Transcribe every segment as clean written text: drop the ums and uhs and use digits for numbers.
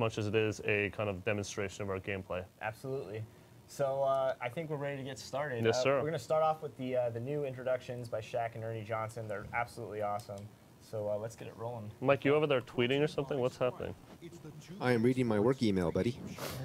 much as it is a kind of demonstration of our gameplay. Absolutely. So I think we're ready to get started. Yes, sir. We're going to start off with the new introductions by Shaq and Ernie Johnson. They're absolutely awesome. So let's get it rolling. Mike, you over there tweeting or something? What's happening? I am reading my work email, buddy.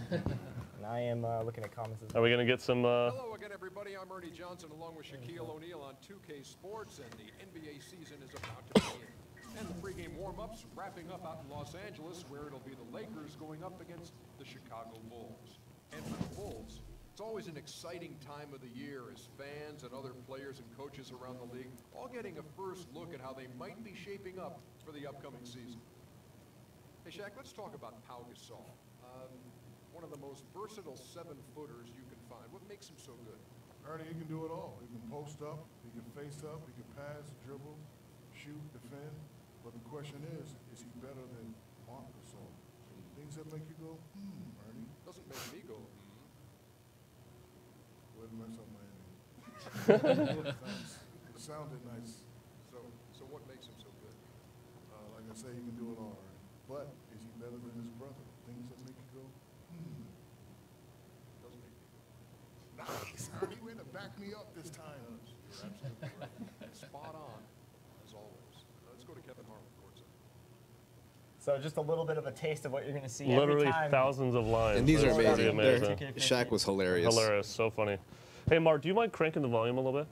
And I am looking at comments as Are well. we going to get some... Hello again, everybody. I'm Ernie Johnson, along with Shaquille O'Neal on 2K Sports, and the NBA season is about to begin. And the pregame warm-ups wrapping up out in Los Angeles, where it'll be the Lakers going up against the Chicago Bulls. And for the Bulls, it's always an exciting time of the year as fans and other players and coaches around the league all getting a first look at how they might be shaping up for the upcoming season. Hey, Shaq, let's talk about Pau Gasol. One of the most versatile 7-footers you can find. What makes him so good? Ernie, he can do it all. He can post up, he can face up, he can pass, dribble, shoot, defend. But the question is he better than Marc Gasol? Things that make you go, Ernie. Doesn't make me go, Way to mess up my ending. Thanks. It sounded nice. So what makes him so good? Like I say, he can do it all, Ernie. But is he better than his brother? Things that make you go, Doesn't make me go. Nice, Ernie. Way to back me up this time. You're absolutely right. Spot on, as always. Let's go to Kevin Harlan, courtside. So just a little bit of a taste of what you're going to see Literally every time. thousands of lines. And these are That's pretty amazing. amazing. Shaq was hilarious. Hilarious, so funny. Hey, Mark, do you mind cranking the volume a little bit?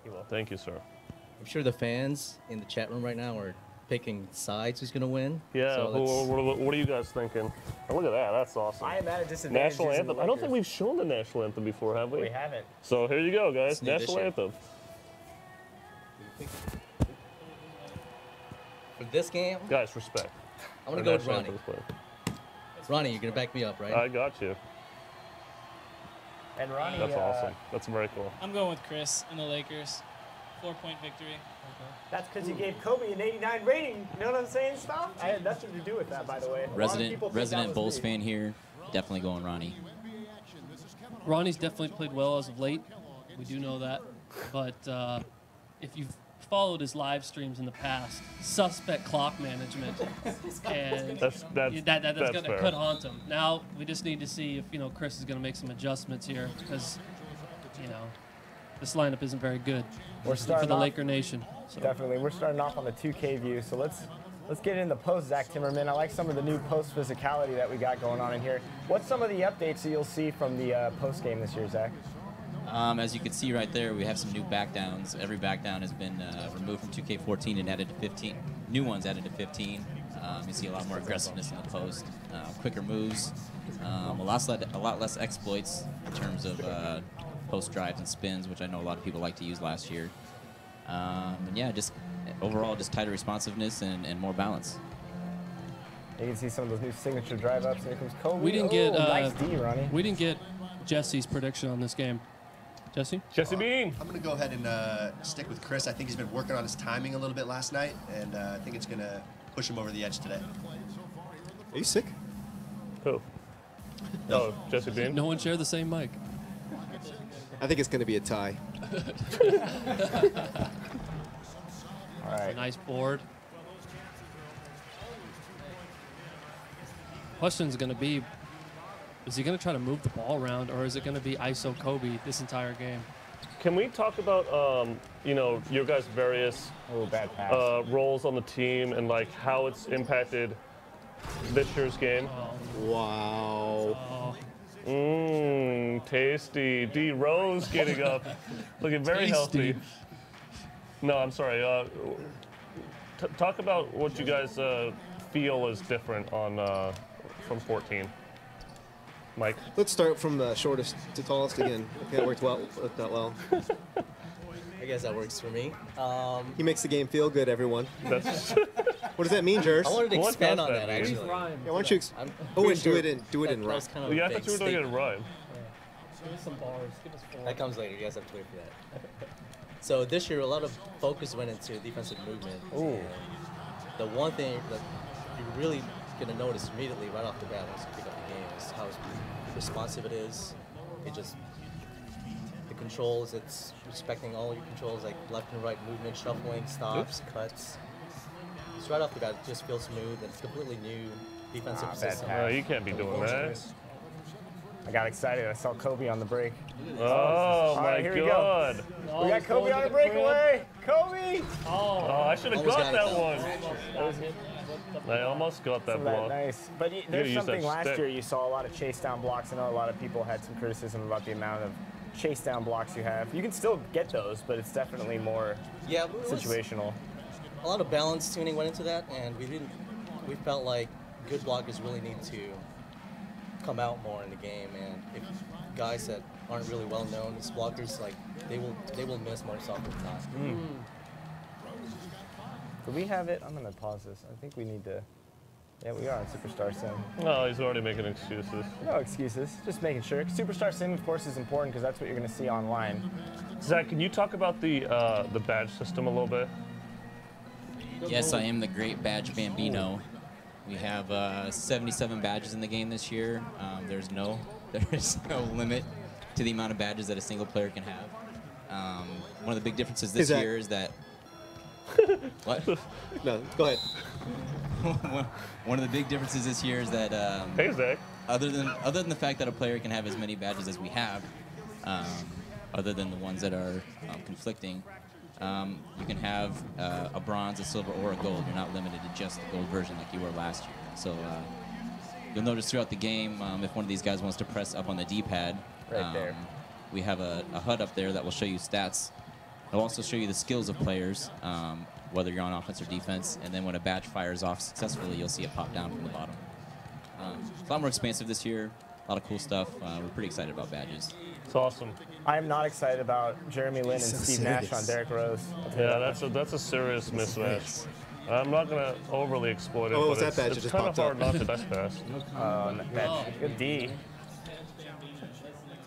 You will. Thank you, sir. I'm sure the fans in the chat room right now are picking sides who's going to win. Yeah, So what are you guys thinking? Oh, look at that, that's awesome. I am at a disadvantage. National using the anthem. I don't think Lakers. we've shown the national anthem before, have we? We haven't. So here you go, guys. It's new this National year. anthem. For this game, Guys, respect. I'm going to go with National Ronnie. anthem's playing. Ronnie, you're going to back me up, right? I got you. And Ronnie, That's awesome. That's very cool. I'm going with Chris and the Lakers. 4-point victory. That's because you gave Kobe an 89 rating. You know what I'm saying, Stop? I had nothing to do with that, by the way. A lot of people think that Resident was Bulls me. fan here. Definitely going Ronnie. Ronnie's definitely played well as of late. We do know that. But if you've followed his live streams in the past, suspect clock management, and That's that's going to fair. could haunt him. Now we just need to see if Chris is going to make some adjustments here because this lineup isn't very good We're for starting the off, Laker Nation. So. Definitely. We're starting off on the 2K view, so let's get in the post, Zach Timmerman. I like some of the new post physicality that we got going on in here. What's some of the updates that you'll see from the post game this year, Zach? As you can see right there, we have some new backdowns. Every backdown has been removed from 2K14 and added to 15. New ones added to 15. You see a lot more aggressiveness in the post, quicker moves, a lot less exploits in terms of post drives and spins, which I know a lot of people like to use last year. And yeah, just overall, just tighter responsiveness and more balance. You can see some of those new signature drive ups. Here comes Kobe. We didn't get nice D, Ronnie. we didn't get Jesse's prediction on this game. Jesse? Jesse Bean. I'm going to go ahead and stick with Chris. I think he's been working on his timing a little bit last night, and I think it's going to push him over the edge today. Are you sick? Who? Oh, Jesse Bean. No one shared the same mic. I think it's going to be a tie. All right. Nice board. Question's going to be, is he going to try to move the ball around, or is it going to be ISO Kobe this entire game? Can we talk about, your guys' various Bad pass. roles on the team and like how it's impacted this year's game? Wow. Tasty. D Rose getting up, looking very healthy. No, I'm sorry. Talk about what you guys feel is different on from 14. Mike. Let's start from the shortest to tallest again. Okay, that worked out well. I guess that works for me. He makes the game feel good, everyone. That's What does that mean, Jers? I wanted to What expand does on that that, mean? actually. Yeah, why don't you? I'm Oh, pretty and sure do it in that rhyme. was kind of yeah, I a thought big you were doing it statement. in rhyme. Give us some bars. Give us 4. That comes later. You guys have to wait for that. So this year, a lot of focus went into defensive movement. Ooh. And the one thing that you're really going to notice immediately right off the bat once you pick up the game is how responsive it is. It just, the controls, it's respecting all your controls, like left and right movement, shuffling, stops, cuts. Just right off the bat, it just feels smooth, and it's completely new defensive bad system. pass. You can't be doing that. I got excited. I saw Kobe on the break. Oh, my right, here we go. God. Oh, We got he's Kobe going on to a the crib. breakaway. Kobe! Oh, I should have Almost got got it, that though. one. I almost got that Some of that block. nice. But gotta there's use that something last stick. year you saw a lot of chase down blocks. I know a lot of people had some criticism about the amount of chase down blocks you have. You can still get those, but it's definitely more Yeah, but it was- situational. a lot of balance tuning went into that, and we felt like good blockers really need to come out more in the game, and if guys that aren't really well known as blockers, like they will miss most often the time. Do we have it? I'm gonna pause this. I think we need to. Yeah, we are on Superstar Sim. No, he's already making excuses. No excuses. Just making sure. Superstar Sim, of course, is important because that's what you're gonna see online. Zach, can you talk about the badge system a little bit? Yes, I am the great badge Bambino. We have 77 badges in the game this year. There is no limit to the amount of badges that a single player can have. One of the big differences this year is that. What? No, go ahead. One of the big differences this year is that Hey, Zach. other than the fact that a player can have as many badges as we have, other than the ones that are conflicting, you can have a bronze, a silver, or a gold. You're not limited to just the gold version like you were last year. So you'll notice throughout the game, if one of these guys wants to press up on the D-pad, Right there. we have a HUD up there that will show you stats. It'll also show you the skills of players, whether you're on offense or defense. And then when a badge fires off successfully, you'll see it pop down from the bottom. It's a lot more expansive this year. A lot of cool stuff. We're pretty excited about badges. It's awesome. I am not excited about Jeremy Lin and Steve Nash on Derrick Rose. Yeah, that's a serious mismatch. I'm not gonna overly exploit it, Oh, but was that badge it's that just kind of popped hard up? not to pass. Good D.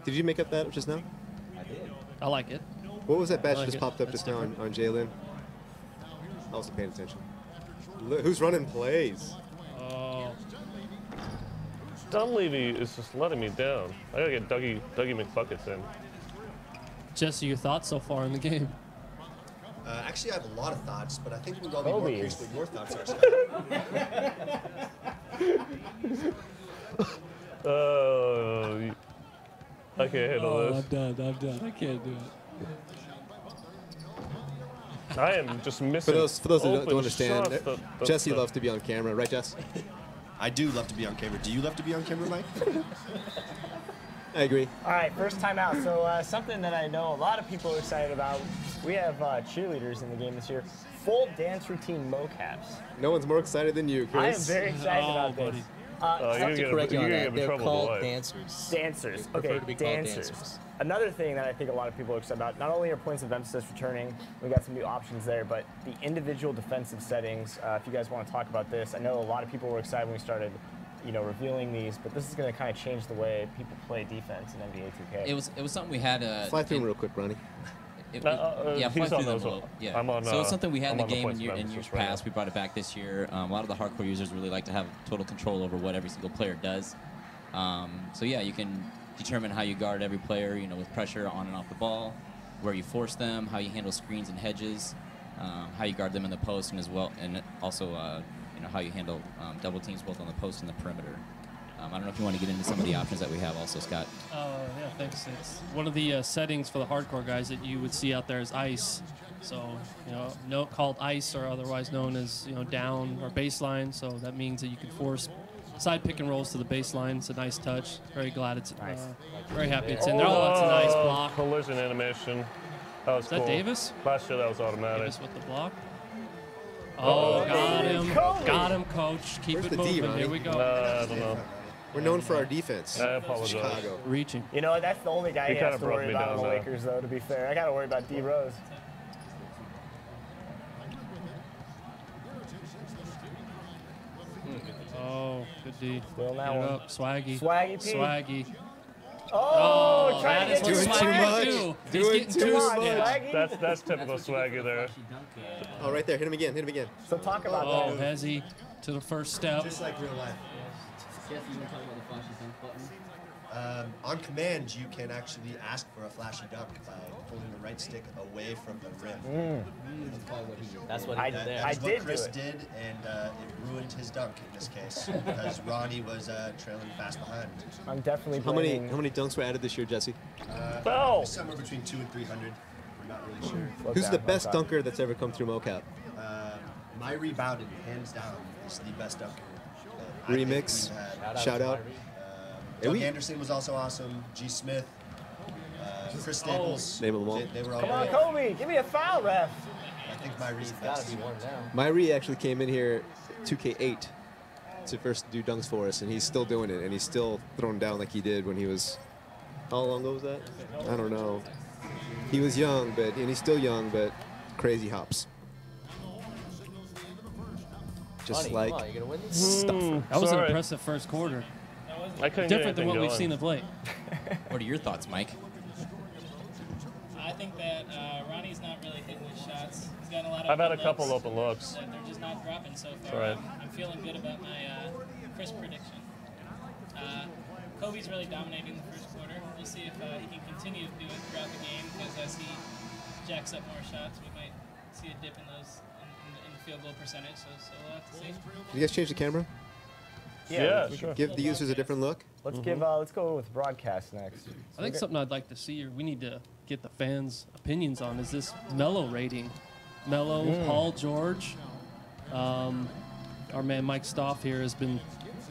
Did you make up that just now? I like it. What was that badge I like that just it. popped up That's just now on Jalen? I wasn't paying attention. Who's running plays? Oh, Dunleavy is just letting me down. I gotta get Dougie McBuckets in. Jesse, your thoughts so far in the game? Actually, I have a lot of thoughts, but I think we'll all be Kobe more is- curious what your thoughts are, Scott. I can't handle this. I'm done. I can't do it. I am just missing. For those who open don't understand, shots that- Jesse that- loves to be on camera, right, Jess? I do love to be on camera. Do you love to be on camera, Mike? I agree. All right, first time out. So something that I know a lot of people are excited about. We have cheerleaders in the game this year. Full dance routine mocaps. No one's more excited than you, I am Chris. very excited Oh, about buddy. this. you're To gonna correct you on get that, in they're trouble called with life. dancers. Dancers. They prefer Okay, to be called dancers. dancers. Another thing that I think a lot of people are excited about, not only are points of emphasis returning, we got some new options there, but the individual defensive settings. If you guys want to talk about this, I know a lot of people were excited when we started, revealing these, but this is going to kind of change the way people play defense in NBA 2K. It was something we had. Fly through them real quick, Ronnie. Yeah, he's fly on through them. those. Well, yeah. I'm on, so it's something we had I'm in the on the game points in of years emphasis right past. now. We brought it back this year. A lot of the hardcore users really like to have total control over what every single player does. So yeah, you can determine how you guard every player, with pressure on and off the ball, where you force them, how you handle screens and hedges, how you guard them in the post, and as well, and also how you handle double teams both on the post and the perimeter. I don't know if you want to get into some of the options that we have also, Scott. Yeah, thanks. It's one of the settings for the hardcore guys that you would see out there is ice. So, called ice or otherwise known as, down or baseline. So that means that you can force side pick and rolls to the baseline. It's a nice touch. Very glad it's very happy it's in there. Oh, that's a nice block. Collision animation. That was Is cool. that Davis? Last year that was automatic. Davis with the block. Oh, got him. Kobe. Got him, coach. Keep Where's it the D, moving. Ronnie? Here we go. I don't know. We're known for our defense. I apologize. Chicago. Reaching. That's the only guy He he has kinda to broke worry me about down on the there. Lakers, though, to be fair. I got to worry about D. Rose. Oh, good D. Still that Get it one. up. Swaggy. Swaggy P. Swaggy. Oh, trying that to is get what too Swaggy much. would do. He's Doing getting too too Come on, much. Swaggy. That's typical swaggy there. Oh, right there. Hit him again. Hit him again. So talk about Oh, that. Hezzy to the first step. Just like real life. On command, you can actually ask for a flashy dunk by pulling the right stick away from the rim. That's what he did there. That is what Chris did, and it ruined his dunk in this case because Ronnie was trailing fast behind. I'm definitely How many dunks were added this year, Jesse? Somewhere between 200 and 300. We're not really sure. Who's the best dunker that's ever come through mocap? My rebounded, hands down, is the best dunker. Remix. Shout out. Doug Anderson was also awesome. G. Smith, Chris Staples. Name them all. They were all Come on, Kobe, give me a foul, ref. I think Myrie's got to be one now. Myrie actually came in here 2K8 to first do dunks for us, and he's still doing it, and he's still throwing down like he did when he was. How long ago was that? I don't know. He was young, and he's still young, but crazy hops. Just Ronnie, like come on, you gonna win this? stuff. That was an impressive first quarter. I couldn't Different than what going. we've seen of late. What are your thoughts, Mike? I think that Ronnie's not really hitting his shots. He's gotten a lot of I've had a open couple looks open looks. that they're just not dropping so far. Right. I'm feeling good about my Chris prediction. Kobe's really dominating the first quarter. We'll see if he can continue to do it throughout the game, because as he jacks up more shots, we might see a dip in those in the field goal percentage. So we'll have to see. Can you guys change the camera? Yeah, sure. Give the users a different look. Let's let's go with broadcast next. I think something I'd like to see, or we need to get the fans' opinions on, is this Melo rating. Melo, Paul George, our man Mike Stoff here has been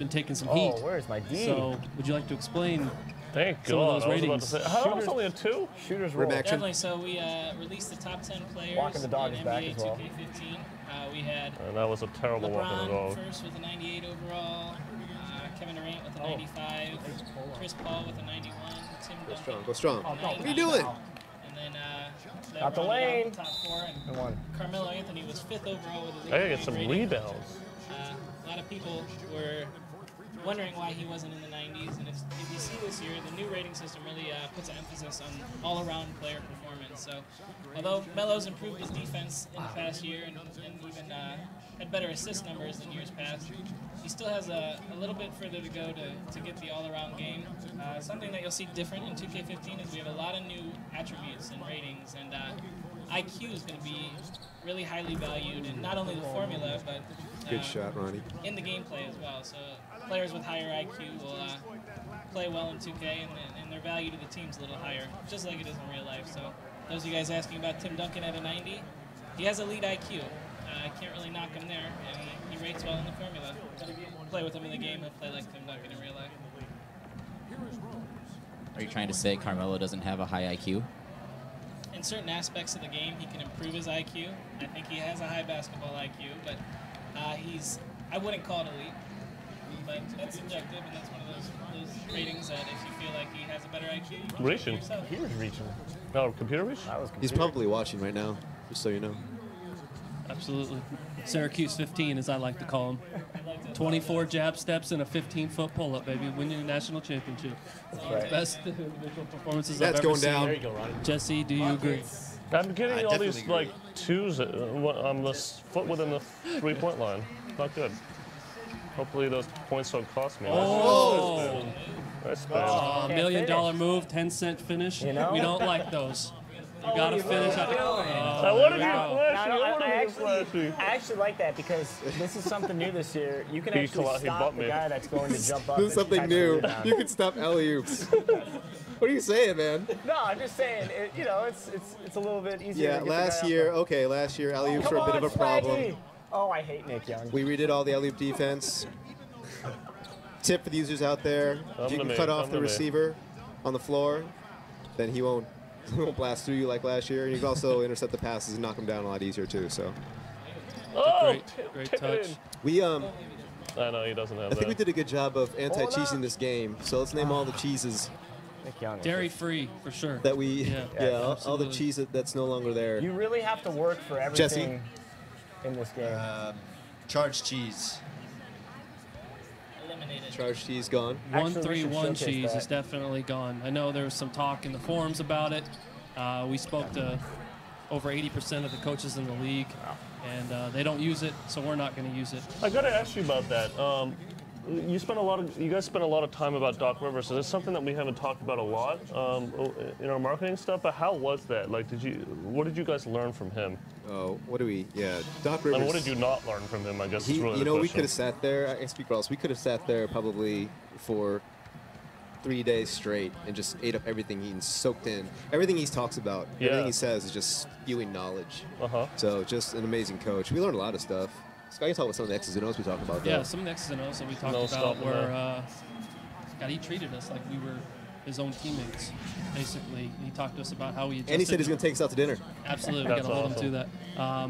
taking some heat. Oh, where's my D? So, would you like to explain? Thank some of God. those I was about ratings? to say, how was only a 2? Shooters roll. Definitely. So we released the top 10 players Walking the dog in is back NBA as well. 2K15. We had And that was a terrible walk in the LeBron dog. first with a 98 overall, Kevin Durant with a 95, Chris Paul with a 91, Tim Duncan. Go strong. What are you doing? And then Out the lane. top 4, and Come on. Carmelo Anthony was 5th overall with a I gotta get some rating. rebounds. A lot of people were wondering why he wasn't in the 90s, and if you see this year, the new rating system really puts an emphasis on all-around player performance. So, although Melo's improved his defense in the past year and even had better assist numbers than years past, he still has a little bit further to go to get the all-around game. Something that you'll see different in 2K15 is we have a lot of new attributes and ratings, and IQ is going to be really highly valued in not only the formula, but Good shot, Ronnie. in the gameplay as well. So players with higher IQ will play well in 2K, and their value to the team's a little higher, just like it is in real life. So those of you guys asking about Tim Duncan at a 90, he has elite IQ. I can't really knock him there, and he rates well in the formula. But if you play with him in the game, he'll play like Tim Duncan in real life. Are you trying to say Carmelo doesn't have a high IQ? In certain aspects of the game, he can improve his IQ. I think he has a high basketball IQ, but I wouldn't call it elite. But that's subjective, and that's one of those ratings that if you feel like he has a better IQ, you can Reaching. yourself. He was reaching. No, computer reach? That was He's probably watching right now, just so you know. Absolutely. Syracuse 15, as I like to call him. 24 jab steps and a 15-foot pull-up, baby. Win your national championship. right. Best individual performances That's I've ever going seen. down. There you go, Ronnie. Jesse, do you agree? I'm getting all these definitely like 2s on the foot within the 3-point line. Not good. Hopefully those points don't cost me. Oh! Nice spin. Can't $1,000,000 finish. move, 10-cent finish. You know? We don't like those. You gotta finish. I want to be No, flashy. no, I want to be flashy. I actually like that because this is something new this year. You can He actually he stop bumped the me. guy that's going to jump up. This is and something catch the new. rebound. You can stop alley-oops. What are you saying, man? No, I'm just saying. It's a little bit easier. Yeah, to get the last guy year, up okay, last year alley-oops there. were a bit Come of a on, problem. Swaggy. Oh, I hate Nick Young. We redid all the alley-oop defense. Tip for the users out there, if you to can me, cut off come the to me. receiver on the floor, then he won't blast through you like last year. And you can also intercept the passes and knock him down a lot easier too. So Oh, Great tip it touch. in. we I know he doesn't have I think we that. did a good job of anti-cheesing this game. So let's name all the cheeses Nick Young. is Dairy-free, for sure. that we Yeah. all the Absolutely. cheese that's no longer there. You really have to work for Jesse? everything in this game. Charged cheese. Eliminated. Charged cheese gone. Actually, we should 131 showcase cheese that. is definitely gone. I know there was some talk in the forums about it. We spoke to over 80% of the coaches in the league, and they don't use it, so we're not going to use it. I gotta ask you about that. you guys spent a lot of time about Doc Rivers. So it's something that we haven't talked about a lot in our marketing stuff. But how was that? Like, what did you guys learn from him? Oh, Doc Rivers. And what did you not learn from him? I guess it's really we could have sat there. I speak for us. We could have sat there probably for 3 days straight and just ate up everything and soaked in everything he talks about. Yeah. Everything he says is just spewing knowledge. So just an amazing coach. We learned a lot of stuff. Scott, you talk about some of the X's and O's we talked about. Yeah, some of the X's and O's that we talked about were God, he treated us like we were his own teammates, basically. He talked to us about how he adjusted. And he said he's going to take us out to dinner. Absolutely, we got to hold him to that.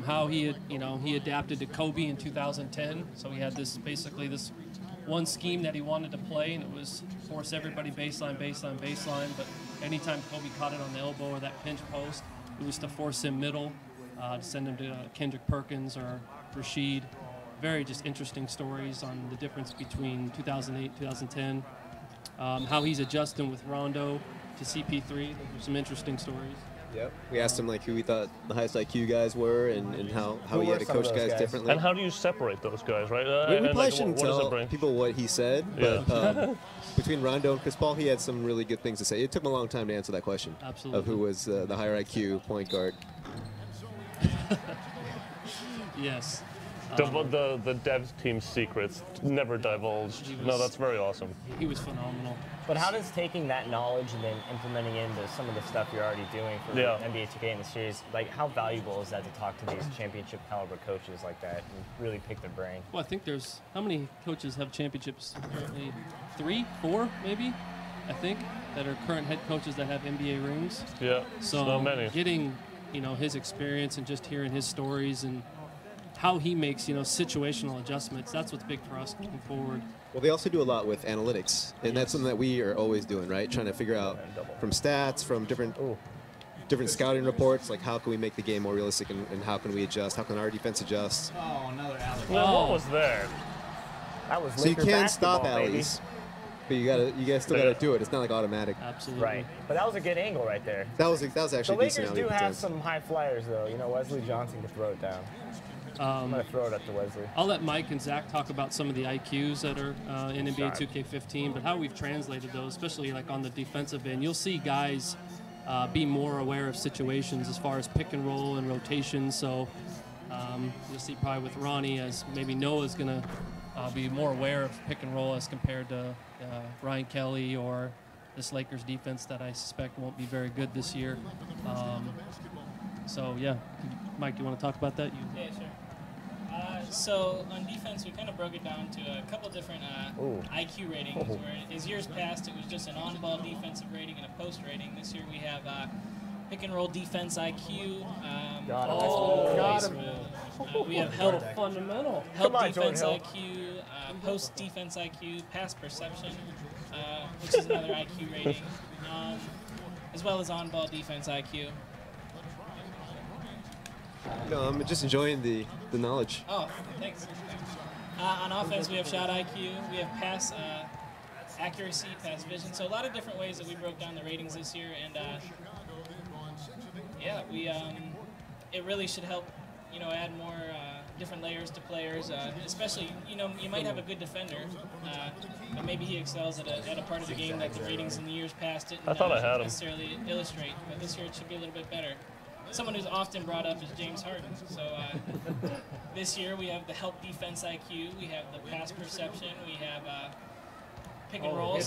How he had, he adapted to Kobe in 2010. So he had this one scheme that he wanted to play, and it was force everybody baseline. But anytime Kobe caught it on the elbow or that pinch post, it was to force him middle, to send him to Kendrick Perkins or Rashid. Very just interesting stories on the difference between 2008, 2010. How he's adjusting with Rondo to CP3. Those were some interesting stories. Yep. We asked him who we thought the highest IQ guys were and how he had to coach guys differently. And how do you separate those guys, right? We probably shouldn't tell people what he said, but between Rondo and Chris Paul, he had some really good things to say. It took him a long time to answer that question. Absolutely. Of who was the higher IQ point guard. Yes. The devs team's secrets never divulged. No, that's very awesome. He was phenomenal. But how does taking that knowledge and then implementing into some of the stuff you're already doing for NBA 2K in the series, how valuable is that to talk to these championship caliber coaches like that and really pick their brain? Well, I think how many coaches have championships currently? 3, 4 maybe, I think, that are current head coaches that have NBA rings. Yeah, so not many. Getting, his experience and just hearing his stories and how he makes, situational adjustments. That's what's big for us moving forward. Well, they also do a lot with analytics, and that's something that we are always doing, right? Trying to figure out from stats, from different scouting reports, how can we make the game more realistic and how can we adjust? How can our defense adjust? Oh, another alley. Well, what was there? That was so you can stop baby. alleys, but you guys still gotta do it. It's not automatic. Absolutely. Right. But that was a good angle right there. That was actually the a decent Lakers alley do have defense. some high flyers though. Wesley Johnson can throw it down. I'm going to throw it up to Wesley. I'll let Mike and Zach talk about some of the IQs that are in NBA 2K15, but how we've translated those, especially on the defensive end. You'll see guys be more aware of situations as far as pick and roll and rotation. So you'll see probably with Ronnie as maybe Noah's going to be more aware of pick and roll as compared to Ryan Kelly or this Lakers defense that I suspect won't be very good this year. So, yeah. Mike, do you want to talk about that? Yeah, sure. So on defense, we kind of broke it down to a couple different IQ ratings. Where as years past, it was just an on-ball defensive rating and a post rating. This year we have pick and roll defense IQ. We have help fundamental. Help defense IQ, post defense IQ, pass perception, which is another IQ rating, as well as on-ball defense IQ. No, I'm just enjoying the knowledge. Oh, thanks. On offense, we have shot IQ, we have pass accuracy, pass vision. So a lot of different ways that we broke down the ratings this year, and it really should help, add more different layers to players. Especially, you might have a good defender, but maybe he excels at a part of the game that the ratings in the years past didn't necessarily illustrate. But this year it should be a little bit better. Someone who's often brought up is James Harden. So this year we have the help defense IQ, we have the pass perception, we have pick and roll.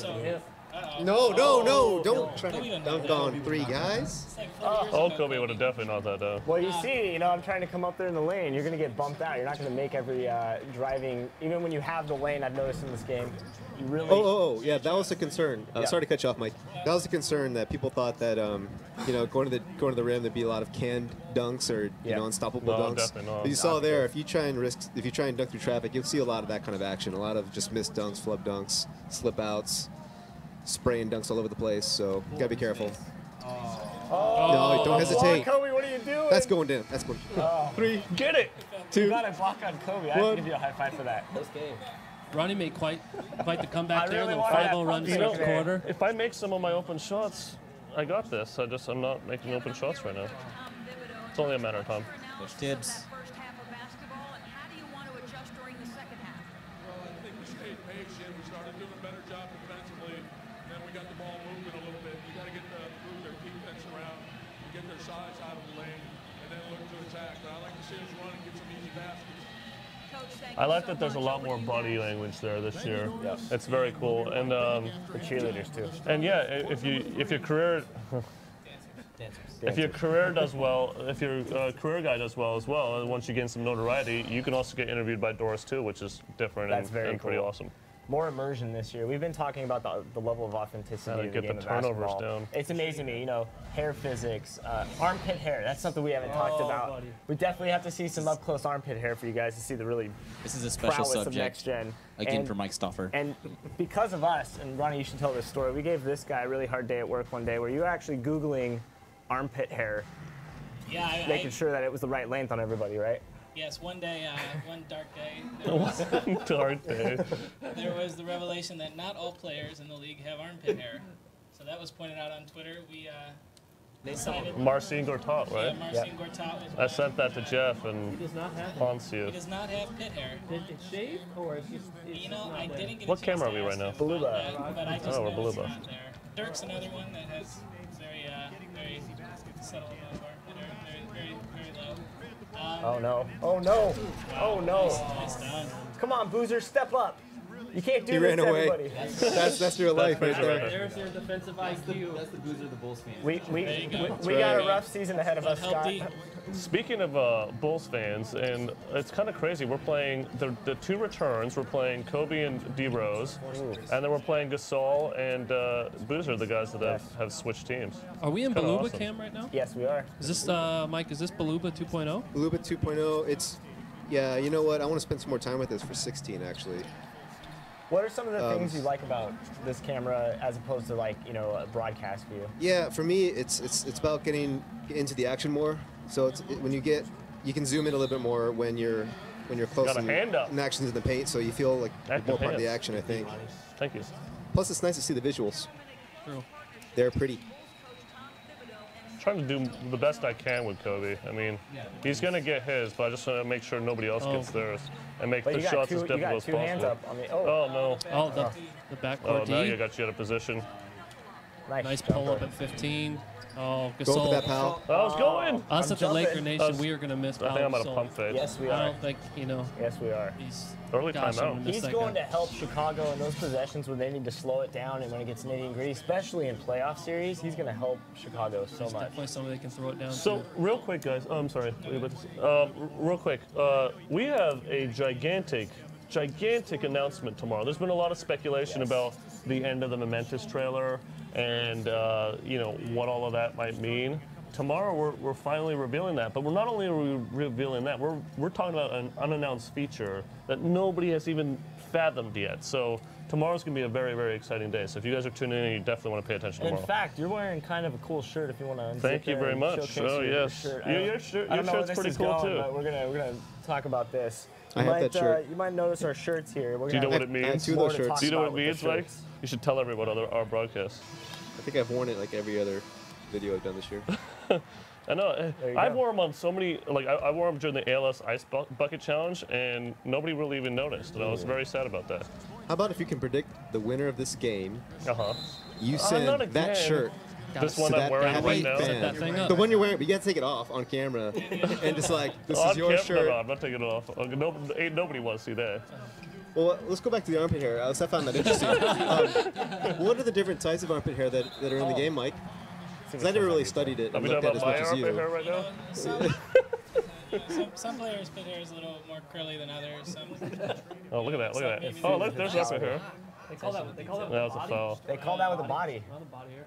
No, don't try to dunk on 3 guys. Kobe would have definitely knocked that down. Well, you see, I'm trying to come up there in the lane. You're going to get bumped out. You're not going to make every driving, even when you have the lane, I've noticed in this game. You really. Yeah, that was a concern. Sorry to cut you off, Mike. That was a concern that people thought that, going to the rim, there'd be a lot of canned dunks or unstoppable dunks. Definitely not. But you saw there, if you try and dunk through traffic, you'll see a lot of that kind of action. A lot of just missed dunks, flub dunks, slip outs, spraying dunks all over the place. So you gotta be careful. No, don't hesitate. Kobe, what are you doing? That's going down. That's going. 3, get it. 2. You got a block on Kobe. I have to give you a high five for that. Close game. Ronnie made quite the comeback there. really The wanted that 5-0 run puppy first there. quarter. If I make some of my open shots, I got this. I'm not making open shots right now. It's only a matter of time. Coach Tibbs. our job defensively, and then we got the ball moving a little bit. You got to get move their defense around, and get their size out of the lane, and then look to attack. But I like to see us run and get some easy baskets. I like that there's a lot more body language there this year. Yep. It's very cool. And the cheerleaders too. And yeah, if your career if your career does well, if your career guy does well as well, and once you gain some notoriety, you can also get interviewed by Doris too, which is different and pretty awesome. More immersion this year. We've been talking about the level of authenticity of the game of turnovers basketball. down. It's amazing to me, you know, hair physics, armpit hair. That's something we haven't talked about. Buddy. We definitely have to see some up close armpit hair for you guys to see the really This is a special prowess subject. of next gen. Again, for Mike Stoffer. And because of us, and Ronnie, you should tell this story. We gave this guy a really hard day at work one day where you were actually Googling armpit hair, making sure that it was the right length on everybody, right? Yes, one day, one dark day. One dark day. There was the revelation that not all players in the league have armpit hair. So that was pointed out on Twitter. We decided. Marcin Gortat, right? Yeah, Marcin Gortat was I sent that to Jeff and He does not have Poncio. He does not have pit hair. Did it shave or is just? You know, I didn't get. What camera are we right now? Baluba. But I just Oh, we're know it's Baluba. not there. Dirk's another one that has very, very subtle amount of armpit hair, very low. Oh no! Oh no! Oh no! Nice down. Come on, Boozer, step up! You can't do He this ran to away. everybody. That's your life right there. There's your defensive IQ. That's the Boozer the Bulls fan. We That's got a right. rough season ahead of us, Scott. Speaking of Bulls fans, and it's kind of crazy, we're playing the two returns. We're playing Kobe and D Rose, and then we're playing Gasol and Boozer, the guys that have switched teams. Are we in Kinda Baluba awesome. cam right now? Yes, we are. Is this Mike? Is this Baluba 2.0? Baluba 2.0. It's, yeah. You know what? I want to spend some more time with this for 16 actually. What are some of the things you like about this camera as opposed to, like, you know, a broadcast view? Yeah, for me, it's about getting into the action more. So when you can zoom in a little bit more when you're close Got a hand up. and actions in the paint, so you feel like you're Active more part of the hands. action, I think. Thank you. Plus, it's nice to see the visuals. True. They're pretty. Trying to do the best I can with Kobe. I mean, he's going to get his, but I just want to make sure nobody else gets theirs and make But the you got shots two, as you difficult got as two possible. hands up on the. Oh, no. Oh, the backcourt Oh, now D. you got you out of position. Nice pull up at 15. Oh, Go for that, Gasol. pal. I was going. Us I'm at the Laker jumping. Nation, we are going to miss I think I'm Pau at a Gasol. pump fake. Yes, we I are. don't think, you know, Yes, we are. he's Early gosh, I'm gonna timeout. miss He's that going guy. to help Chicago in those possessions when they need to slow it down and when it gets nitty and gritty, especially in playoff series. He's going to help Chicago so He's much. definitely somebody that can throw it down. So, to. real quick, guys. Oh, I'm sorry. What are you about to say? Real quick. We have a gigantic announcement tomorrow. There's been a lot of speculation about the end of the Momentous trailer and, you know, what all of that might mean. Tomorrow, we're finally revealing that. But we're not only are we revealing that, we're talking about an unannounced feature that nobody has even fathomed yet. So tomorrow's going to be a very, very exciting day. So if you guys are tuning in, you definitely want to pay attention And in tomorrow. fact, you're wearing kind of a cool shirt if you want to. Thank you very much. Oh, yes. Shirt. Your I don't know where shirt's this pretty is cool, going, too. But we're gonna talk about this. I have that shirt. You might notice our shirts here. We're Do you know gonna what it I have means? two of more those to shirts. talk Do you know what about it with the means, Mike? shirts. You should tell everyone on our broadcast. I think I've worn it like every other video I've done this year. I know. you I go. wore them on so many. Like I wore them during the ALS Ice Bucket Challenge, and nobody really even noticed. And I was very sad about that. How about if you can predict the winner of this game? You not send again. that shirt This to one I'm that wearing right athlete now. Set fan. that thing up. The one you're wearing, but you gotta take it off on camera and just like, this On is your camera? shirt. No, I'm not taking it off. Ain't nobody wants to see that. Well, let's go back to the armpit hair. I found that interesting. What are the different types of armpit hair that are in the game, Mike? Because I never really studied it Are and we looked talking at about it as my much as armpit hair you. right now? Some players' pit hair is a little more curly than others. Some, Oh, look at that! Look at that! Oh, look, there's armpit hair. They call that That was a foul. They call that with the body. Not a body hair.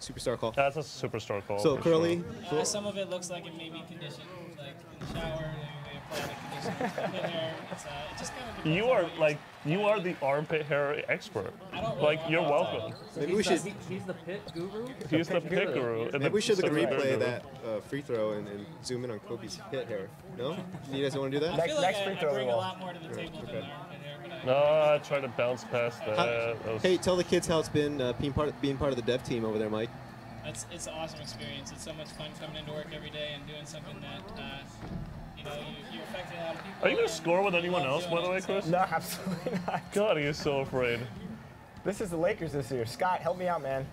Superstar call. That's a superstar call. So for curly. some of it looks like it may be conditioned, like in the shower, they apply the conditioner. Pit hair, it just kind of Sure. depends You on are what you like the armpit hair expert. I don't really Like know you're about welcome. Maybe we should. He's the pit guru. He's the pick guru. Maybe we should look at replay that free throw and zoom in on Kobe's pit hair. No? You guys want to do I that? feel like Next free I throw bring we a will. lot more to the table than the armpit hair, but No, I tried to bounce past that. That was- Hey, tell the kids how it's been being part of the dev team over there, Mike. it's an awesome experience. It's so much fun coming into work every day and doing something that you know you're affecting a lot of people. Are you gonna and score with you anyone love else, doing by the it, way, so- Chris? No, absolutely not. God, he is so afraid. This is the Lakers this year. Scott, help me out, man.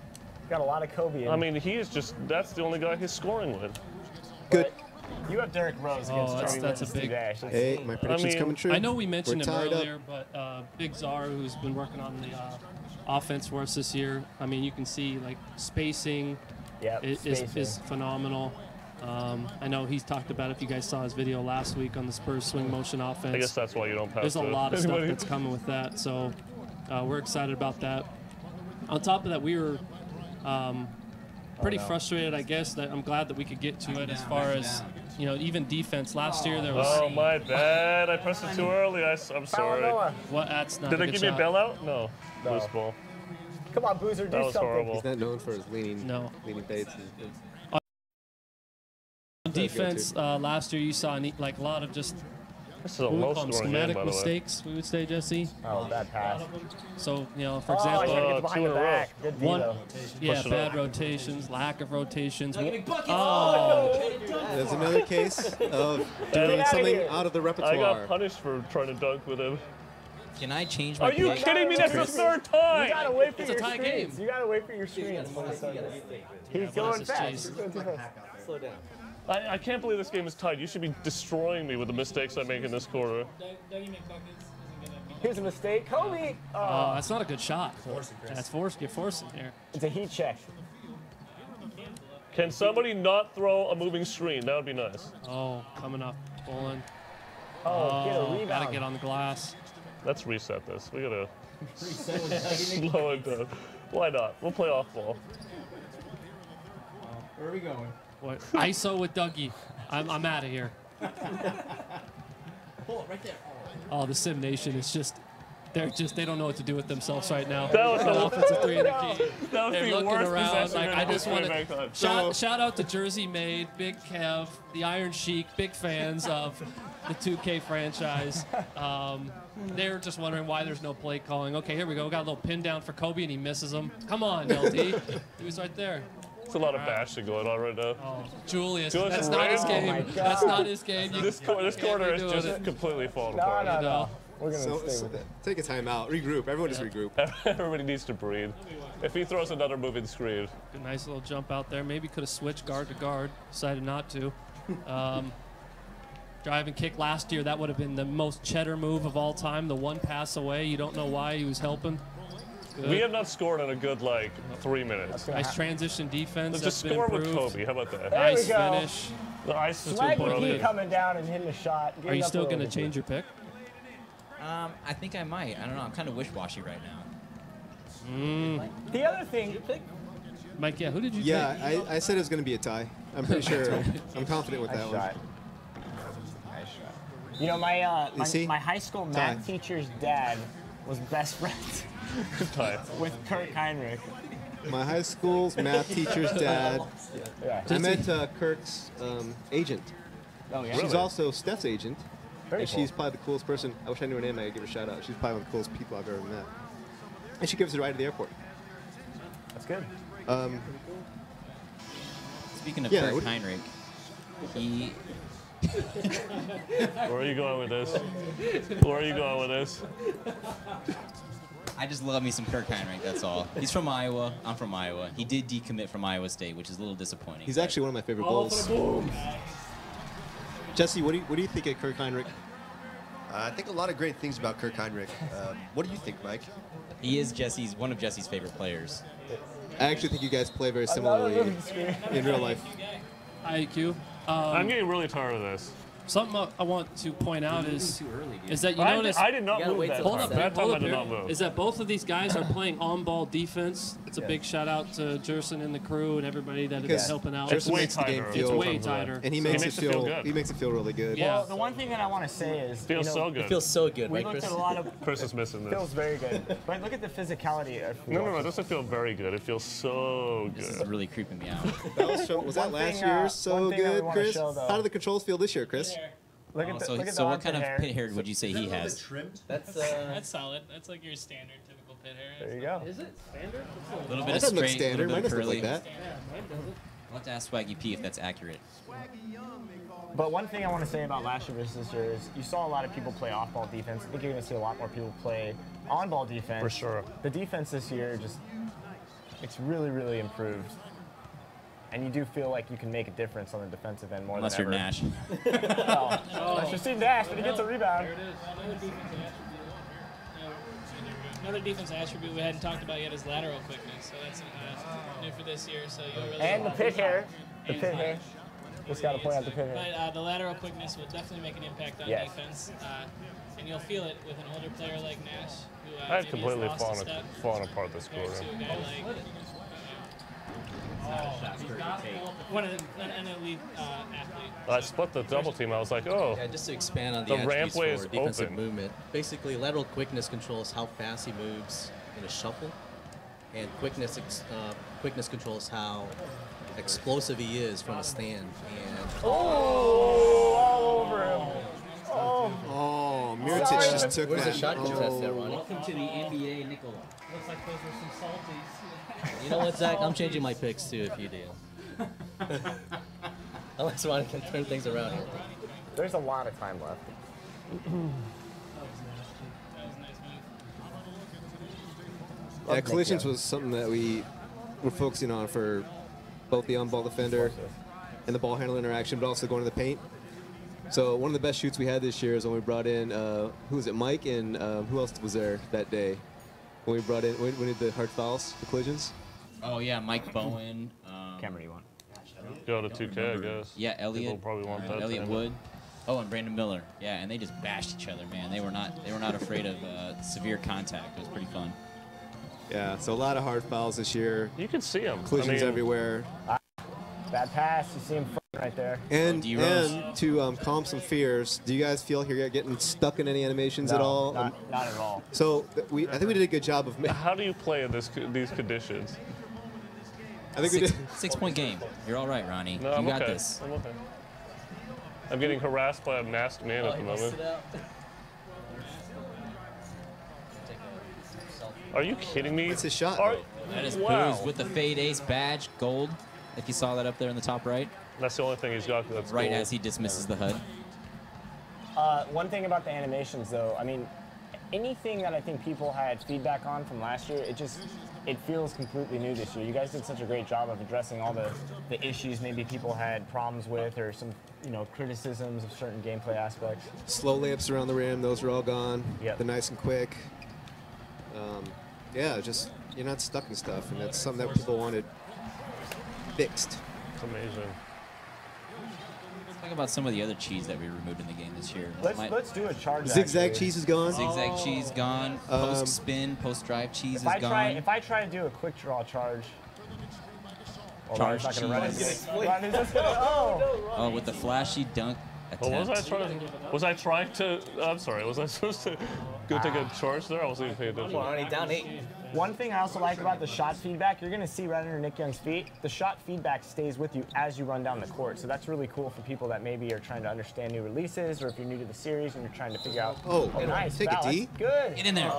Got a lot of Kobe. I mean, he is just, that's the only guy he's scoring with. Good. You have Derrick Rose against that's a big. Hey, my prediction's coming true. I know we mentioned him We're tied earlier, but Big Czar, who's been working on the offense for us this year, I mean, you can see like spacing is phenomenal. I know he's talked about, if you guys saw his video last week on the Spurs swing motion offense. I guess that's why you don't pass. There's a lot of stuff that's coming with that, so we're excited about that. On top of that, we were pretty frustrated, I guess. That I'm glad that we could get to it as far as, you know, even defense. Last year there was. Oh, my bad. I pressed it too early. I'm sorry. What? That's not. Did they give me a bailout? No. Loose ball. Come on, Boozer, do that was something. Horrible. He's not known for his leaning fades. On defense, last year you saw like a lot of just schematic mistakes, we would say, Jesse. Oh, bad pass. So, you know, for example, bad bad rotations, lack of rotations. There's another case of doing something out of the repertoire. I got punished for trying to dunk with him. Can I change my Are you kidding me? That's the third time. You gotta wait for It's your a tie screens. game. You gotta wait for your screens. He's going fast. Slow down. I can't believe this game is tied. You should be destroying me with the mistakes I make in this quarter. Here's a mistake. Kobe! That's not a good shot. That's you're forcing here. It's a heat check. Can somebody not throw a moving screen? That would be nice. Oh, coming up, pulling. Get a rebound. Gotta get on the glass. Let's reset this. We gotta slow it down. Why not? We'll play off ball. Where are we going? What? ISO with Dougie. I'm out of here. Pull it right there. Oh, the Sim Nation is just. They don't know what to do with themselves right now. That was the offensive three in the key. That was They're the looking worst around. possession Like, I just want to shout out to Jersey Made, Big Kev, the Iron Sheik, big fans of the 2K franchise. They're just wondering why there's no play calling. Okay, here we go. We got a little pin down for Kobe, and he misses him. Come on, LT. He was right there. There's a lot of bashing going on right now. Oh, Julius, Julius that's not his game. That's not his game. This quarter is just completely falling apart. No. We're going to stay with it. Take a timeout. Regroup. Everyone just regroup. Everybody needs to breathe. If he throws another moving screen. A nice little jump out there. Maybe could have switched guard to guard. Decided not to. Drive and kick last year, that would have been the most cheddar move of all time. The one pass away. You don't know why he was helping. Good. We have not scored in a good, 3 minutes. Nice transition defense. Let's just score with Kobe. How about that? Nice finish. The ice is Swag would keep coming down and hitting a shot. Are you still going to change your pick? I think I might. I don't know. I'm kind of wishy-washy right now. The other thing. Mike, who did you pick? I said it was going to be a tie. I'm pretty sure. I'm confident with that one. Nice shot. You know, my high school math teacher's dad was best friends with Kirk Heinrich. My high school's math teacher's dad. I met Kirk's agent. Oh, yeah? She's also Steph's agent. Very and cool. she's probably the coolest person. I wish I knew her name. I'd give her a shout out. She's probably one of the coolest people I've ever met. And she gives us a ride to the airport. That's good. Speaking of Kirk Heinrich, he. Where are you going with this? Where are you going with this? I just love me some Kirk Heinrich, that's all. He's from Iowa. I'm from Iowa. He did decommit from Iowa State, which is a little disappointing. He's actually one of my favorite Bulls. Jesse, what do you think of Kirk Heinrich? I think a lot of great things about Kirk Heinrich. What do you think, Mike? He is one of Jesse's favorite players. I actually think you guys play very similarly in real life. IQ. I'm getting really tired of this. Something I want to point out is that you notice. I did not move that time. That time I did not move. Is that both of these guys are playing on-ball defense. It's a big shout-out to Jerson and the crew and everybody that is helping out. Jerson makes the game feel way tighter. And he makes it feel good. He makes it feel really good. Well, the one thing that I want to say is... Feels so good. It feels so good, we right, looked Chris? at a lot of... Chris is missing this. Feels very good. But look at the physicality of... No, it doesn't feel very good. It feels so good. This is really creeping me out. Was that last year so good, Chris? How did the controls feel this year, Chris? Look at the, so what kind of pit hair would you say he has? That's solid. That's like your standard typical pit hair. There you go. Is it standard? A little bit of That doesn't look straight, standard. a Mine little bit doesn't of look like curly. that. Yeah, mine doesn't. I'll have to ask Swaggy P if that's accurate. But one thing I want to say about last year versus this year is you saw a lot of people play off-ball defense. I think you're going to see a lot more people play on-ball defense. For sure. The defense this year it's really, really improved. And you do feel like you can make a difference on the defensive end more Unless than you're ever. Nash. Unless you're Steve Nash, but he gets a rebound. Another defensive attribute we hadn't talked about yet is lateral quickness. So that's new for this year. So you'll really And the pit hair. The pit hair. Just got to point out the pit hair. But the lateral quickness will definitely make an impact on defense. And you'll feel it with an older player like Nash, who I had maybe completely has lost a step fallen apart this compared quarter. to a guy like an elite athlete. I split the double team. I was like, oh. Yeah, just to expand on the ramp way is defensive open. movement. Basically, lateral quickness controls how fast he moves in a shuffle, and quickness controls how explosive he is from a stand. And all over him. Oh, Mirotic just took where's that. the shot contest there, Ronnie? Welcome to the NBA, Nicola. Looks like those were some salties. You know what, Zach? I'm changing my picks too if you do. Unless Ronnie can turn things around here. There's a lot of time left. Yeah, collisions was something that we were focusing on for both the on-ball defender and the ball handler interaction, but also going to the paint. So one of the best shoots we had this year is when we brought in, who was it, Mike, and who else was there that day? When we brought in, when we did the hard fouls, the collisions? Oh, yeah, Mike Bowen. Cameron, you want? Go to 2K, I guess. Yeah, Elliot. People probably want that. Elliot Wood. Oh, and Brandon Miller. Yeah, and they just bashed each other, man. They were not afraid of severe contact. It was pretty fun. Yeah, so a lot of hard fouls this year. You can see them. Collisions everywhere. Bad pass. You see him right there. And to calm some fears, do you guys feel you're getting stuck in any animations at all? Not at all. So I think we did a good job of. How do you play in these conditions? I think we did. 6-point game. You're all right, Ronnie. No, you I'm got okay. this. I'm okay. I'm getting harassed by a masked man at the moment. Are you kidding me? It's a shot. That is wow. Booze with the fade ace badge, gold. If you saw that up there in the top right. That's the only thing he's got. That's right gold. as he dismisses the HUD. One thing about the animations, though, I mean, anything that I think people had feedback on from last year, it feels completely new this year. You guys did such a great job of addressing all the issues maybe people had problems with, or some criticisms of certain gameplay aspects. Slow layups around the rim, those are all gone. Yep. The nice and quick. Yeah, just you're not stuck in stuff, and that's something that people wanted fixed. It's amazing. Talk about some of the other cheese that we removed in the game this year. Let's do a charge. Zigzag cheese is gone. Zigzag cheese gone. Post spin, post drive cheese is gone. If I try to do a quick draw charge. Charge not gonna run cheese. Ronnie's just gonna, Oh, with the flashy dunk attempt. Well, was I trying to? I'm sorry. Was I supposed to go take a charge there? I wasn't even paying attention. Ronnie, down 8. One thing I also like about the shot feedback, you're going to see right under Nick Young's feet, the shot feedback stays with you as you run down the court. So that's really cool for people that maybe are trying to understand new releases, or if you're new to the series and you're trying to figure out, nice, take foul, a D. that's good. Get in there.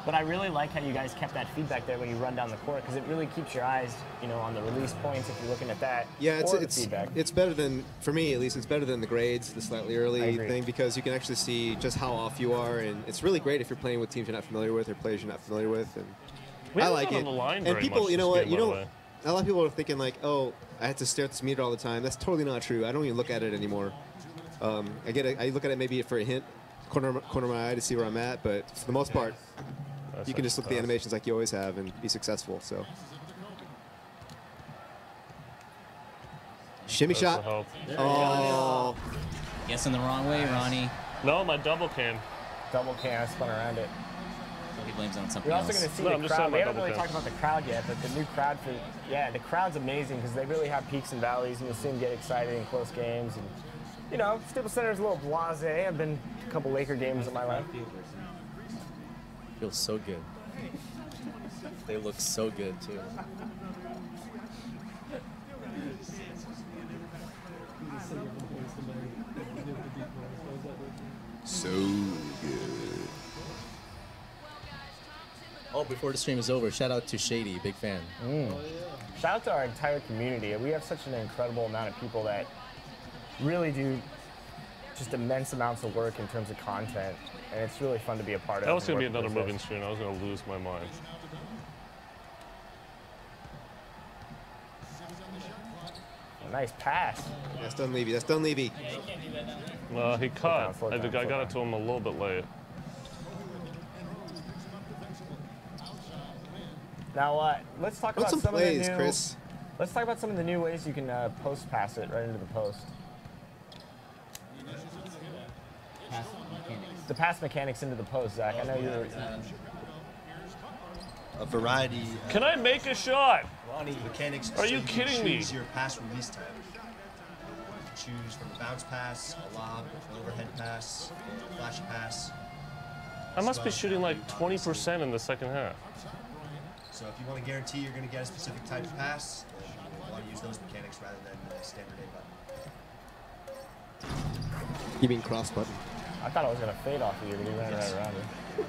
But I really like how you guys kept that feedback there when you run down the court, because it really keeps your eyes, on the release points if you're looking at that. Yeah, or the feedback. it's better than, for me at least, it's better than the grades, the slightly early thing, because you can actually see just how off you are, and it's really great if you're playing with teams you're not familiar with or players you're not familiar with. And I like it. And people, you know what, a lot of people are thinking like, oh, I have to stare at this meter all the time. That's totally not true. I don't even look at it anymore. I look at it maybe for a hint, corner of my eye to see where I'm at, but for the most part, you can just look at the animations like you always have and be successful. So, shimmy shot. Oh, Guessing the wrong way, Ronnie. No, my double can. Double can, I spun around it. He blames it on something You're also else. going to see No, I'm the just crowd. saying We my haven't really double talked about the crowd yet, but the new crowd the crowd's amazing because they really have peaks and valleys, and you'll see them get excited in close games. And Staples Center is a little blasé. I've been to a couple Laker games in my life. Feels so good. They look so good too. so good. Oh, before the stream is over, shout out to Shady, big fan. Shout out to our entire community. We have such an incredible amount of people that really do just immense amounts of work in terms of content, and it's really fun to be a part of. That was going to be and work another with moving screen. I was going to lose my mind. A nice pass. That's Dunleavy. That's Dunleavy. Yeah, you can't do that down there. He cut. I got it to him a little bit late. Now, let's talk about some some plays, of the new. Chris. Let's talk about some of the new ways you can post pass it right into the post. Pass mechanics. The pass mechanics into the post, Zach. I know you're. A variety. Can I make a shot? Mechanics. Are you kidding me? Choose your pass release time. Choose from a bounce pass, a lob, an overhead pass, a flash pass. I must be shooting like 20% in the second half. So if you want to guarantee you're going to get a specific type of pass, then you want to use those mechanics rather than the standard A button. You mean cross button? I thought I was gonna fade off of you, but you ran right around me.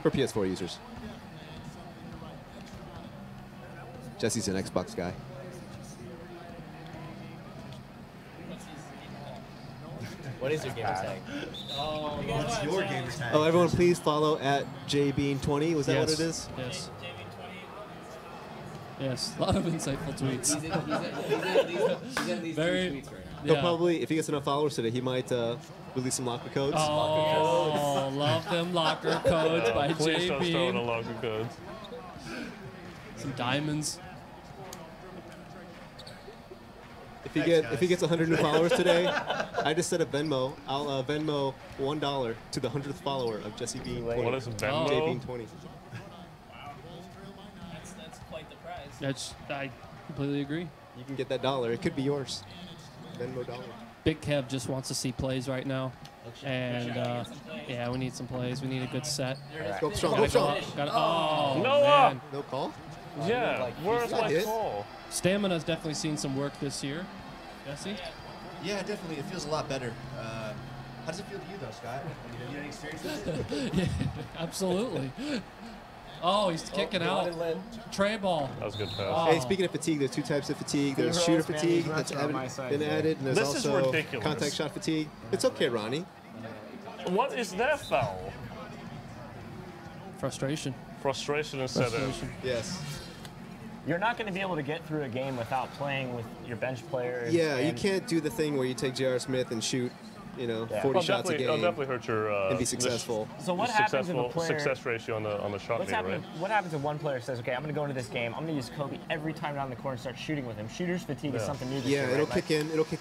For PS4 users. Jesse's an Xbox guy. What is your gamer tag? Oh, What's your gamer tag? Oh, everyone, please follow at JBean20. Was that what it is? Yes. Yes, a lot of insightful tweets. He's in these Very- two tweets right now. He'll Yeah. probably, if he gets enough followers today, he might release some locker codes. Oh, love them locker codes by Please don't throw in a JB. locker codes. Some diamonds. If he gets 100 new followers today, I just set a Venmo. I'll Venmo $1 to the 100th follower of Jesse Bean. What is Venmo? JBean20. That's quite the prize. I completely agree. You can get that dollar. It could be yours. Venmo dollar. Big Kev just wants to see plays right now. And yeah, we need some plays. We need a good set. Go strong. Go strong. Oh, Noah! man. No call? Yeah, where's my hit. call? Stamina's definitely seen some work this year. Jesse? Yeah, definitely. It feels a lot better. How does it feel to you, though, Scott? Have you had any experience with it? Yeah, absolutely. Oh, he's kicking out. Tray ball. That was a good pass. Oh. Hey, speaking of fatigue, there's two types of fatigue. There's Heroes, shooter man, fatigue these that's nuts are on my side, been Jay. added, and there's This is also ridiculous. contact shot fatigue. It's okay, Ronnie. What is that foul? Frustration. Frustration is set in. Frustration. Yes. You're not going to be able to get through a game without playing with your bench players. Yeah, you and- can't do the thing where you take J.R. Smith and shoot, Yeah. 40 shots a It'll game definitely hurt your and be successful. So what happens if a player? success ratio on the shot What's meter, happening? right? What happens if one player says, "Okay, I'm going to go into this game. I'm going to use Kobe every time down the court and start shooting with him." Shooter's fatigue is Yeah. something new this Yeah, year, it'll right? kick in. It'll kick.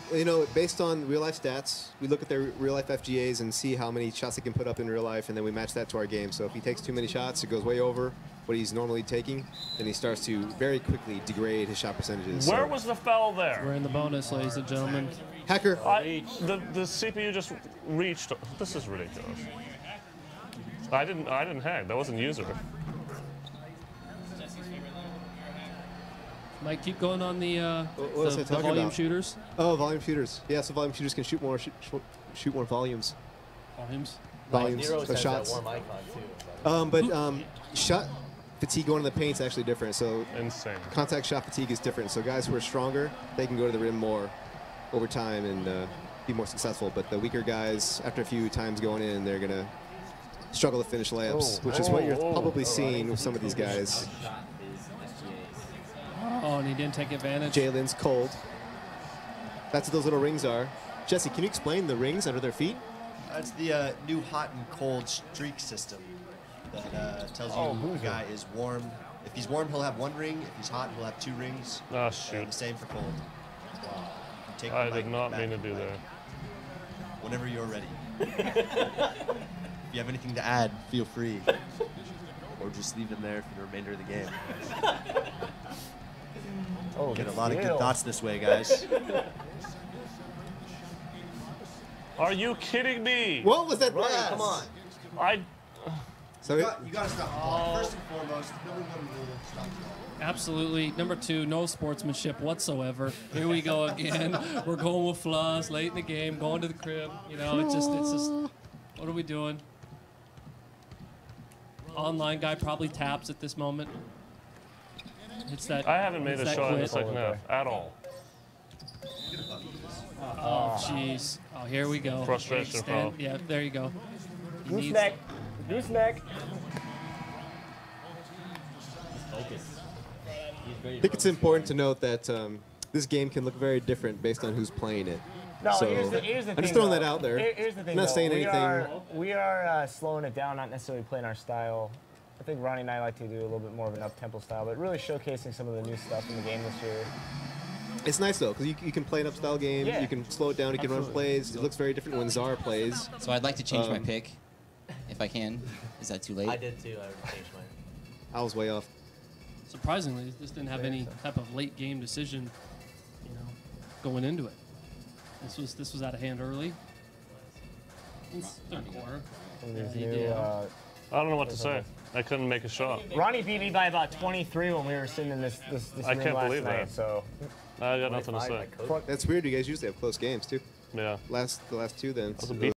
Based on real life stats, we look at their real life FGAs and see how many shots he can put up in real life, and then we match that to our game. So if he takes too many shots, it goes way over what he's normally taking, then he starts to very quickly degrade his shot percentages. Where So- was the foul We're there? in the bonus, ladies and gentlemen. Hacker? The CPU just reached. This is ridiculous. I didn't hack. That wasn't user. Mike, keep going on the What was I the talking volume about? shooters. Oh, volume shooters. Yeah, so volume shooters can shoot more volumes. Volumes. Volumes. Nero So has shots. that warm icon too. But shot fatigue going to the paint is actually different. So Insane. contact shot fatigue is different. So guys who are stronger, they can go to the rim more over time and be more successful. But the weaker guys, after a few times going in, they're going to struggle to finish layups, which is what you're probably seeing with some of these guys. Oh, and he didn't take advantage. Jalen's cold. That's what those little rings are. Jesse, can you explain the rings under their feet? That's the new hot and cold streak system that tells you the guy is warm. If he's warm, he'll have one ring. If he's hot, he'll have two rings. Oh, And shoot. the same for cold. Take I the did mic not back mean to do that. Whenever you're ready. If you have anything to add, feel free. Or just leave them there for the remainder of the game. Get a lot of good thoughts this way, guys. Are you kidding me? What was that Ryan, pass? come on. So You got to stop. First and foremost, no one will stop. Absolutely. Number 2, no sportsmanship whatsoever. Here we go again. We're going with flaws late in the game, going to the crib. It's just, what are we doing? online guy probably taps at this moment. Hits that. I haven't made hits a that shot in the quit. second half at all. Oh, jeez. Oh, here we go. Frustration, Extend. bro. Yeah, there you go. He needs- Gooseneck. Gooseneck. I think it's important to note that this game can look very different based on who's playing it. No, so here's the I'm thing. just throwing though. that out there. Here's the thing. I'm not though. saying we anything. We are slowing it down, not necessarily playing our style. I think Ronnie and I like to do a little bit more of an up-tempo style, but really showcasing some of the new stuff in the game this year. It's nice though, because you can play an up-style game. Yeah. You can slow it down. You can run plays. It looks very different when Czar plays. So I'd like to change my pick, if I can. Is that too late? I did too. I changed mine. I was way off. Surprisingly, this didn't have any type of late game decision, going into it. This was out of hand early. It's third quarter. Yeah, he did. I don't know what to say. I couldn't make a shot. Ronnie beat me by about 23 when we were sitting in this I room can't last believe night. that. So I got nothing to say. That's weird. You guys usually have close games too. Yeah. The last two then. That was a So- beat.